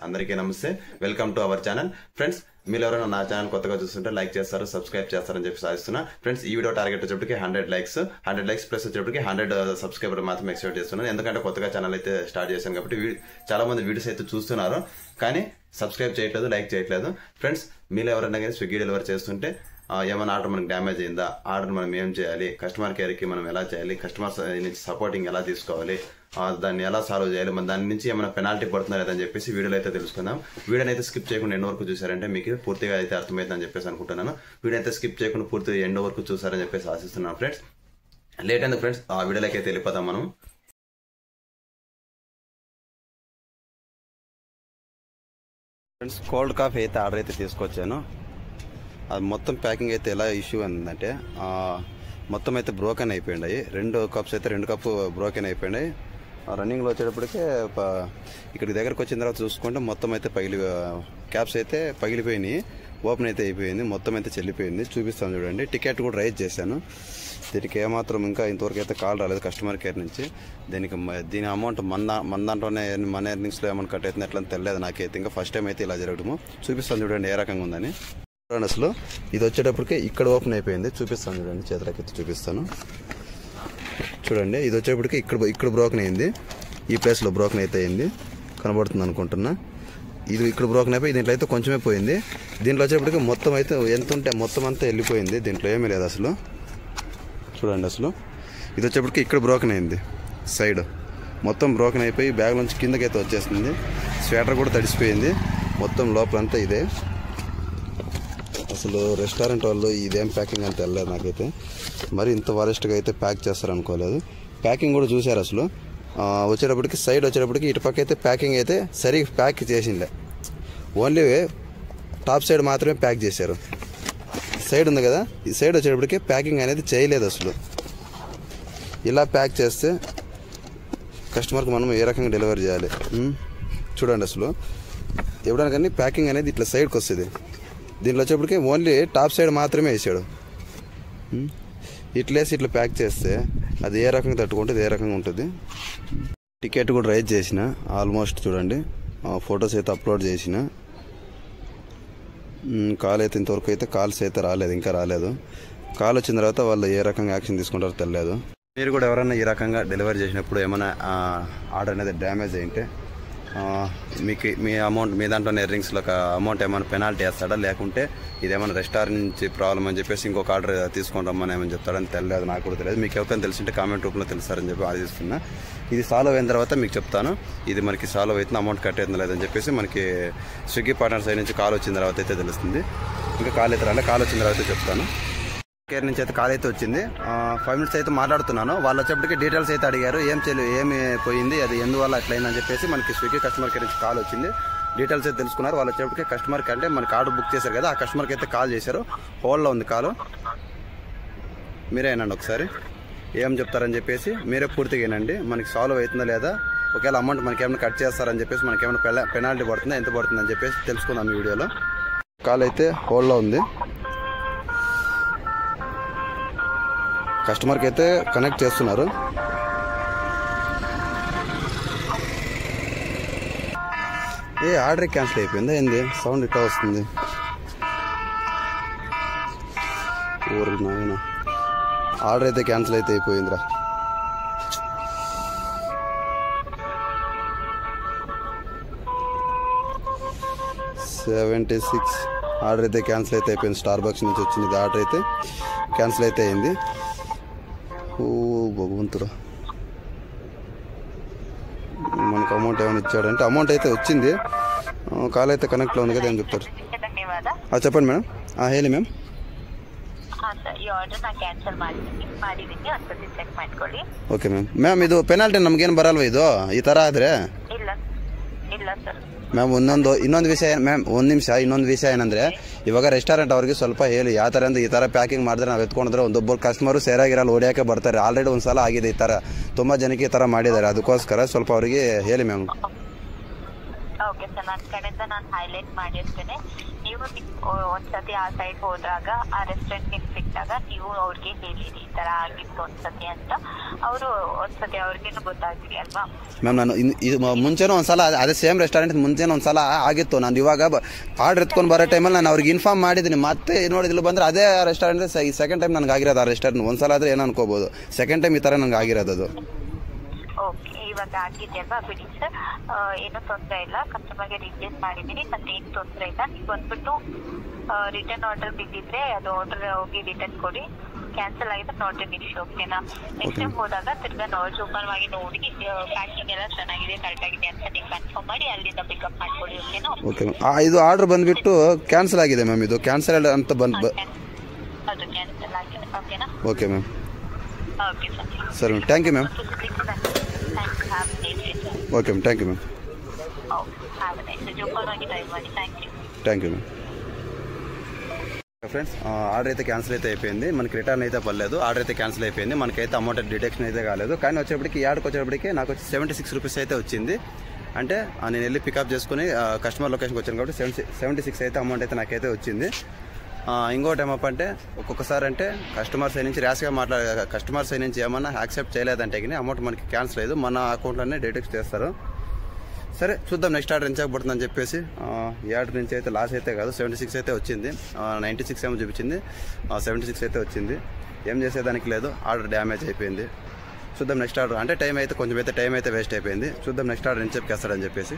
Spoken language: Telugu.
అందరికీ నమస్తే, welcome to our channel. Friends, మీరు ఎవరైనా నా ఛానల్ కొత్తగా చూస్తుంటే లైక్ చేస్తారు, సబ్స్క్రైబ్ చేస్తారని చెప్పి సాధిస్తున్నా. ఫ్రెండ్స్, ఈ వీడియో టార్గెట్ వచ్చేప్పటికి 100 లైక్స్ ప్లస్ వచ్చేప్పటికి 100 సబ్స్క్రైబర్ మాత్రం ఎక్స్పెక్ట్ చేస్తున్నాను. ఎందుకంటే కొత్తగా ఛానల్ అయితే స్టార్ట్ చేశాను కాబట్టి చాలా మంది వీడియోస్ అయితే చూస్తున్నారు, కానీ సబ్స్క్రైబ్ చేయట్లేదు, లైక్ చేయట్లేదు. ఫ్రెండ్స్, మీరు ఎవరైనా కానీ స్విగ్గీ డెలివరీ చేస్తుంటే ఏమైనా ఆర్డర్ మనకి డ్యామేజ్ అయిందా, ఆర్డర్ మనం ఏం చేయాలి, కస్టమర్ కేర్కి మనం ఎలా చేయాలి, కస్టమర్స్ నుంచి సపోర్టింగ్ ఎలా తీసుకోవాలి, దాన్ని ఎలా సాల్వ్ చేయాలి, మన దాని నుంచి ఏమైనా పెనాల్టీ పడుతుందా లేదని చెప్పేసి వీడియోలో అయితే తెలుసుకుందాం. వీడియోని అయితే స్కిప్ చేయకుండా ఎండ్ వరకు చూసారంటే మీకు పూర్తిగా అయితే అర్థమవుతుందని చెప్పేసి అనుకుంటున్నాను. వీడియో అయితే స్కిప్ చేయకుండా పూర్తిగా ఎండ్ వరకు చూసారని చెప్పేసి ఆశిస్తున్నాను. ఫ్రెండ్స్, లేట్ అయింది ఫ్రెండ్స్, ఆ వీడియోలోకి అయితే వెళ్ళిపోతాం మనం. ఫ్రెండ్స్, కోల్డ్ కాఫీ అయితే ఆర్డర్ అయితే తీసుకొచ్చాను. అది మొత్తం ప్యాకింగ్ అయితే ఎలా ఇష్యూ అయిందంటే మొత్తం అయితే బ్రోకెన్ అయిపోయినాయి. 2 కప్స్ అయితే 2 కప్పు బ్రోకెన్ అయిపోయినాయి. రన్నింగ్లో వచ్చేటప్పటికే ఇక్కడికి దగ్గరకు వచ్చిన తర్వాత చూసుకుంటే మొత్తం అయితే క్యాప్స్ అయితే పగిలిపోయినాయి, ఓపెన్ అయితే అయిపోయింది, మొత్తం అయితే చెల్లిపోయింది. చూపిస్తాను చూడండి. టికెట్ కూడా రైజ్ చేశాను. దీనికి ఏమాత్రం ఇంకా ఇంతవరకు అయితే కాల్ రాలేదు కస్టమర్ కేర్ నుంచి. దీని అమౌంట్ మన దాంట్లోనే మన ఎర్నింగ్స్లో ఏమైనా కట్ అవుతుంది ఎట్లా తెలియదు నాకైతే. ఇంకా ఫస్ట్ టైం అయితే ఇలా జరగడము. చూపిస్తాను చూడండి ఏ రకంగా ఉందని. అసలు ఇది వచ్చేటప్పటికే ఇక్కడ ఓపెన్ అయిపోయింది. చూపిస్తాను చూడండి, చేతులకి అయితే చూపిస్తాను చూడండి. ఇది వచ్చేటప్పటికి ఇక్కడ బ్రోకెన్ అయింది, ఈ ప్లేస్లో బ్రోకెన్ అయితే అయింది, కనబడుతుంది అనుకుంటున్నా. ఇది ఇక్కడ బ్రోకెన్ అయిపోయి దీంట్లో అయితే కొంచెమే పోయింది. దీంట్లో వచ్చేటప్పటికి మొత్తం అయితే ఎంత ఉంటే మొత్తం అంతా వెళ్ళిపోయింది, దీంట్లో ఏమీ లేదు అసలు. చూడండి, అసలు ఇది వచ్చేప్పటికి ఇక్కడ బ్రోకెన్ అయింది, సైడ్ మొత్తం బ్రోకెన్ అయిపోయి బ్యాగ్ నుంచి కిందకైతే వచ్చేస్తుంది. స్వెటర్ కూడా తడిసిపోయింది, మొత్తం లోపలంతా ఇదే. అసలు రెస్టారెంట్ వాళ్ళు ఇదేం ప్యాకింగ్ అంటే వెళ్ళలేదు నాకైతే. మరి ఇంత వరెస్ట్గా అయితే ప్యాక్ చేస్తారనుకోలేదు. ప్యాకింగ్ కూడా చూశారు అసలు. వచ్చేటప్పటికి సైడ్ వచ్చేటప్పటికి ఇటుపక్క అయితే ప్యాకింగ్ అయితే సరిగ్గా ప్యాక్ చేసిండే, ఓన్లీ టాప్ సైడ్ మాత్రమే ప్యాక్ చేశారు. సైడ్ ఉంది కదా, ఈ సైడ్ వచ్చేటప్పటికి ప్యాకింగ్ అనేది చేయలేదు అసలు. ఇలా ప్యాక్ చేస్తే కస్టమర్కి మనం ఏ రకంగా డెలివరీ చేయాలి చూడండి. అసలు ఎప్పుడైనా కానీ ప్యాకింగ్ అనేది ఇట్లా సైడ్కి వస్తుంది. దీంట్లో వచ్చేప్పటికి ఓన్లీ టాప్ సైడ్ మాత్రమే వేసాడు. ఇట్లేసి ఇట్లా ప్యాక్ చేస్తే అది ఏ రకంగా తట్టుకుంటుంది, ఏ రకంగా ఉంటుంది. టికెట్ కూడా రైజ్ చేసిన ఆల్మోస్ట్ చూడండి, ఫొటోస్ అయితే అప్లోడ్ చేసిన. కాల్ అయితే ఇంతవరకు అయితే కాల్స్ అయితే రాలేదు, ఇంకా రాలేదు. కాల్ వచ్చిన తర్వాత వాళ్ళు ఏ రకంగా యాక్షన్ తీసుకుంటారో తెలియదు. మీరు కూడా ఎవరైనా ఈ రకంగా డెలివరీ చేసినప్పుడు ఏమైనా ఆర్డర్ అనేది డ్యామేజ్ అయింటే మీకు మీ అమౌంట్ మీ దాంట్లో ఎర్నింగ్స్లో అమౌంట్ ఏమైనా పెనాల్టీ వేస్తాడా, లేకుంటే ఇదేమైనా రెస్టారెంట్ నుంచి ప్రాబ్లం అని చెప్పేసి ఇంకొక ఆర్డర్ తీసుకొని రమ్మని ఏమని చెప్తాడని తెలియదు, నాకు కూడా తెలియదు. మీకు ఎవరికైనా తెలిసింటే కామెంట్ రూపంలో తెలుస్తారని చెప్పి ఆశిస్తున్నా. ఇది సాల్వ్ అయిన తర్వాత మీకు చెప్తాను, ఇది మనకి సాల్వ్ అవుతుంది, అమౌంట్ కట్ అవుతుంది లేదని చెప్పేసి మనకి స్విగ్గీ పార్ట్నర్ సైడ్ నుంచి కాల్ వచ్చిన తర్వాత అయితే తెలుస్తుంది. ఇంకా కాల్ అయితే రాలే, కాల్ వచ్చిన తర్వాత చెప్తాను. కేర్ నుంచి అయితే కాల్ అయితే వచ్చింది. 5 మినిట్స్ అయితే మాట్లాడుతున్నాను. వాళ్ళు వచ్చేప్పటికి డీటెయిల్స్ అయితే అడిగారు, ఏమి పోయింది, అది ఎందువల్ల అట్లయిందని చెప్పేసి మనకి స్విగ్గీ కస్టమర్ కేర్ నుంచి కాల్ వచ్చింది. డీటెయిల్స్ అయితే తెలుసుకున్నారు. వాళ్ళు వచ్చేప్పటికి కస్టమర్కి అంటే మనకి ఆర్డర్ బుక్ చేశారు కదా, ఆ కస్టమర్కి అయితే కాల్ చేశారు. హోల్డ్లో ఉంది కాలు, మీరే వినండి ఒకసారి ఏం చెప్తారని చెప్పేసి. మీరే పూర్తిగా వినండి, మనకి సాల్వ్ అవుతుందా లేదా, ఒకవేళ అమౌంట్ మనకి ఏమైనా కట్ చేస్తారని చెప్పేసి, మనకి ఏమైనా పెనాల్టీ పడుతుందా, ఎంత పడుతుందని చెప్పేసి తెలుసుకుందాం ఈ వీడియోలో. కాల్ అయితే హోల్డ్లో ఉంది. కస్టమర్కి అయితే కనెక్ట్ చేస్తున్నారు. ఆర్డర్ క్యాన్సిల్ అయిపోయిందా ఏంది, సౌండ్ ఇట్లా వస్తుంది. ఊరి నాయన, ఆర్డర్ అయితే క్యాన్సిల్ అయితే అయిపోయిందిరా. $76 ఆర్డర్ అయితే క్యాన్సిల్ అయితే అయిపోయింది. స్టార్ బక్స్ నుంచి వచ్చింది ఆర్డర్ అయితే క్యాన్సిల్ అయితే అయింది. ఓ భగవంతుడా, మనకు అమౌంట్ ఏమైనా ఇచ్చాడంటే అమౌంట్ అయితే వచ్చింది. కాల్ అయితే కనెక్ట్లో ఉంది కదా, ఏం చెప్తారు చెప్పండి మేడం. ಹೇಳಿ ಮ್ಯಾಮ್. ಓಕೆ ಮ್ಯಾಮ್, ಇದು ಪೆನಾಲ್ಟಿ ನಮ್ಗೇನು ಬರಲ್ವಾ ಇದು ಈ ಥರ ಆದರೆ? ಮ್ಯಾಮ್ ಇನ್ನೊಂದು ವಿಷಯ ಮ್ಯಾಮ್, ಒಂದು ನಿಮಿಷ, ಇನ್ನೊಂದು ವಿಷಯ ಏನಂದರೆ, ಇವಾಗ ರೆಸ್ಟೋರೆಂಟ್ ಅವ್ರಿಗೆ ಸ್ವಲ್ಪ ಹೇಳಿ ಯಾವ ಥರ ಅಂದರೆ ಈ ಥರ ಪ್ಯಾಕಿಂಗ್ ಮಾಡಿದ್ರೆ ನಾವು ಎತ್ಕೊಂಡ್ರೆ ಒಂದೊಬ್ಬರು ಕಸ್ಟಮರು ಸೇರಾಗಿರಲ್ಲ, ಹೊಡಿಯೋಕ್ಕೆ ಬರ್ತಾರೆ. ಆಲ್ರೆಡಿ ಒಂದು ಸಲ ಆಗಿದೆ ಈ ಥರ, ತುಂಬ ಜನಕ್ಕೆ ಈ ಥರ ಮಾಡಿದ್ದಾರೆ. ಅದಕ್ಕೋಸ್ಕರ ಸ್ವಲ್ಪ ಅವರಿಗೆ ಹೇಳಿ ಮ್ಯಾಮ್. ಓಕೆ ಸರ್, ನನ್ನ ಕಡೆಯಿಂದ ನಾನು ಹೈಲೈಟ್ ಮಾಡಿರ್ತೇನೆ. ನೀವು ಒಂದ್ಸತಿ ಆ ಸೈಡ್ ಹೋದಾಗ ಆ ರೆಸ್ಟೋರೆಂಟ್ ನಿಮ್ಗೆ ಸಿಕ್ಕಾಗ ನೀವು ಅವ್ರಿಗೆ ಹೇಳಿರಿ ಈ ತರ ಆಗಿತ್ತು ಒಂದ್ಸತಿ ಅಂತ. ಅವರು ಒಂದ್ಸತಿ ಅವ್ರಿಗೇನು ಗೊತ್ತಾಗ್ತಿದೆ ಅಲ್ವಾ ಮ್ಯಾಮ್. ನಾನು ಮುಂಚೆನೂ ಒಂದ್ಸಲ ಅದೇ ಸೇಮ್ ರೆಸ್ಟೋರೆಂಟ್ ಮುಂಚೆನೂ ಒಂದ್ಸಲ ಆಗಿತ್ತು. ನಾನು ಇವಾಗ ಆರ್ಡರ್ ಎತ್ಕೊಂಡು ಬರೋ ಟೈಮಲ್ಲಿ ನಾನು ಅವ್ರಿಗೆ ಇನ್ಫಾರ್ಮ್ ಮಾಡಿದ್ದೀನಿ. ಮತ್ತೆ ನೋಡಿದ್ರು ಬಂದ್ರೆ ಅದೇ ರೆಸ್ಟೋರೆಂಟ್ ಸೆಕೆಂಡ್ ಟೈಮ್ ನನಗೆ ಆಗಿರೋದು ಆ ರೆಸ್ಟೋರೆಂಟ್. ಒಂದ್ಸಲ ಆದ್ರೆ ಏನು ಅನ್ಕೋಬಹುದು, ಸೆಕೆಂಡ್ ಟೈಮ್ ಈ ತರ ನನಗೆ ಆಗಿರೋದು ಅದು. ಓಕೆ, ಇವಾಗ ಆಗಿದೆ ಅಲ್ವಾ, ಬಿಡಿ ಸರ್, ಏನೂ ತೊಂದರೆ ಇಲ್ಲ. ಕಸ್ಟಮರ್ಗೆ ರಿಪ್ಲೇಸ್ ಮಾಡಿದ್ದೀನಿ, ಮತ್ತೆ ಏನು ತೊಂದರೆ ಇಲ್ಲ. ನೀವು ಬಂದ್ಬಿಟ್ಟು ರಿಟರ್ನ್ ಆರ್ಡರ್ ಬಿದ್ದಿದ್ರೆ ಅದು ಆರ್ಡರ್ ಹೋಗಿ ರಿಟರ್ನ್ ಕೊಡಿ. ಕ್ಯಾನ್ಸಲ್ ಆಗಿದೆ ನಾಟ್ ಎನ್ ಇಶ್ಯೂ, ಓಕೆನಾ? ನೆಕ್ಸ್ಟ್ ಟೈಮ್ ಹೋದಾಗ ತಿರ್ಗಾ ಓಪನ್ ಆಗಿ ನೋಡಿ ಪ್ಯಾಕಿಂಗ್ ಎಲ್ಲ ಚೆನ್ನಾಗಿದೆ ಕರೆಕ್ಟ್ ಆಗಿದೆ ಅಂತ ನೀವು ಕನ್ಫರ್ಮ್ ಮಾಡಿ ಅಲ್ಲಿಂದ ಪಿಕಪ್ ಮಾಡ್ಕೊಳ್ಳಿ, ಓಕೆನಾ? Okay ma'am. ಇದು ಆರ್ಡರ್ ಬಂದ್ಬಿಟ್ಟು ಕ್ಯಾನ್ಸಲ್ ಆಗಿದೆ ಮ್ಯಾಮ್. ಇದು ಕ್ಯಾನ್ಸಲ್ ಅಂತ ಬಂದು ಅದು ಕ್ಯಾನ್ಸಲ್ ಆಗಿದೆ, ಓಕೆನಾ? Okay ma'am. Okay sir. ಸರಿ ma'am, thank you ma'am. Okay ma'am, thank you ma'am. Thank you ma'am. Friends, order అయితే క్యాన్సిల్ అయితే అయిపోయింది. మనకి రిటర్న్ అయితే పర్లేదు, ఆర్డర్ అయితే క్యాన్సిల్ అయిపోయింది. మనకైతే అమౌంట్ డిడక్షన్ అయితే కాలేదు. కానీ వచ్చేప్పటికి యాడ్కి వచ్చేప్పటికి నాకు వచ్చి 76 రూపీస్ అయితే వచ్చింది. అంటే నేను వెళ్ళి పికప్ చేసుకుని కస్టమర్ లొకేషన్కి వచ్చాను కాబట్టి 76 అయితే అమౌంట్ అయితే నాకైతే వచ్చింది. ఇంకోటి ఏమప్పంటే ఒక్కొక్కసారి అంటే కస్టమర్ సైడ్ నుంచి ర్యాష్గా కస్టమర్ సైడ్ నుంచి ఏమన్నా యాక్సెప్ట్ చేయలేదంటే కానీ అమౌంట్ మనకి క్యాన్సిల్ అయ్యేది, మన అకౌంట్లోనే డిడక్ట్ చేస్తారు. సరే చూద్దాం నెక్స్ట్ ఆర్డర్ ఎంత పడుతుందని చెప్పేసి. ఈ ఆర్డర్ నుంచి అయితే లాస్ అయితే కాదు, 76 అయితే వచ్చింది. 96 ఏమో చూపించింది, 76 అయితే వచ్చింది. ఏం చేసేదానికి లేదు, ఆర్డర్ డ్యామేజ్ అయిపోయింది. చూద్దాం నెక్స్ట్ ఆర్డర్. అంటే టైం అయితే కొంచెం అయితే టైం అయితే వేస్ట్ అయిపోయింది. చూద్దాం నెక్స్ట్ ఆర్డర్ ఎంత చెప్పేస్తాడని చెప్పేసి.